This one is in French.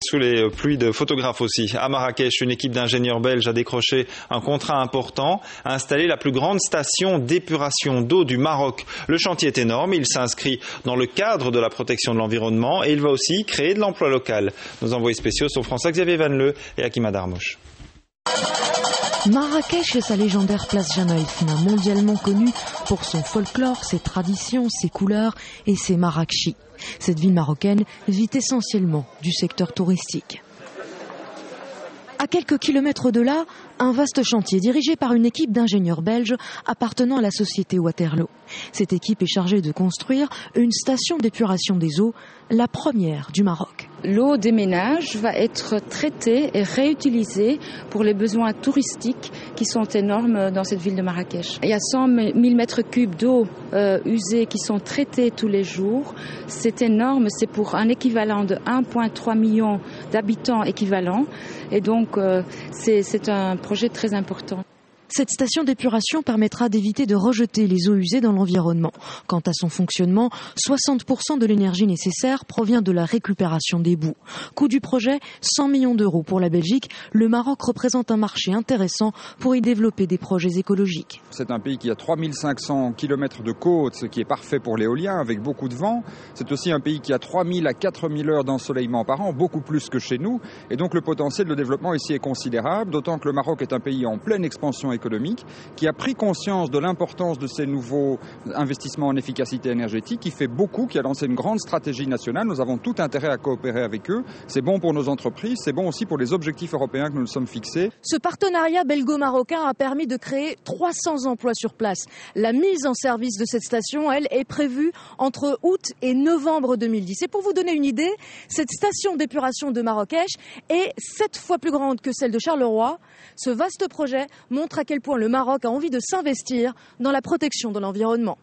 Sous les pluies de photographes aussi. À Marrakech, une équipe d'ingénieurs belges a décroché un contrat important, à installer la plus grande station d'épuration d'eau du Maroc. Le chantier est énorme, il s'inscrit dans le cadre de la protection de l'environnement et il va aussi créer de l'emploi local. Nos envoyés spéciaux sont François-Xavier Vanleu et Akima Darmouche. Marrakech et sa légendaire place Jemaa el-Fna, mondialement connue pour son folklore, ses traditions, ses couleurs et ses marrakchis. Cette ville marocaine vit essentiellement du secteur touristique. À quelques kilomètres de là, un vaste chantier dirigé par une équipe d'ingénieurs belges appartenant à la société Waterloo. Cette équipe est chargée de construire une station d'épuration des eaux, la première du Maroc. L'eau des ménages va être traitée et réutilisée pour les besoins touristiques qui sont énormes dans cette ville de Marrakech. Il y a 100 000 mètres cubes d'eau usée qui sont traités tous les jours. C'est énorme, c'est pour un équivalent de 1,3 million d'habitants équivalents. Et donc, c'est un projet très important. Cette station d'épuration permettra d'éviter de rejeter les eaux usées dans l'environnement. Quant à son fonctionnement, 60% de l'énergie nécessaire provient de la récupération des boues. Coût du projet, 100 millions d'euros pour la Belgique. Le Maroc représente un marché intéressant pour y développer des projets écologiques. C'est un pays qui a 3500 km de côte, ce qui est parfait pour l'éolien avec beaucoup de vent. C'est aussi un pays qui a 3000 à 4000 heures d'ensoleillement par an, beaucoup plus que chez nous. Et donc le potentiel de développement ici est considérable, d'autant que le Maroc est un pays en pleine expansion économique, qui a pris conscience de l'importance de ces nouveaux investissements en efficacité énergétique, qui fait beaucoup, qui a lancé une grande stratégie nationale. Nous avons tout intérêt à coopérer avec eux. C'est bon pour nos entreprises, c'est bon aussi pour les objectifs européens que nous nous sommes fixés. Ce partenariat belgo-marocain a permis de créer 300 emplois sur place. La mise en service de cette station, elle, est prévue entre août et novembre 2010. Et pour vous donner une idée, cette station d'épuration de Marrakech est 7 fois plus grande que celle de Charleroi. Ce vaste projet montre à quel point le Maroc a envie de s'investir dans la protection de l'environnement.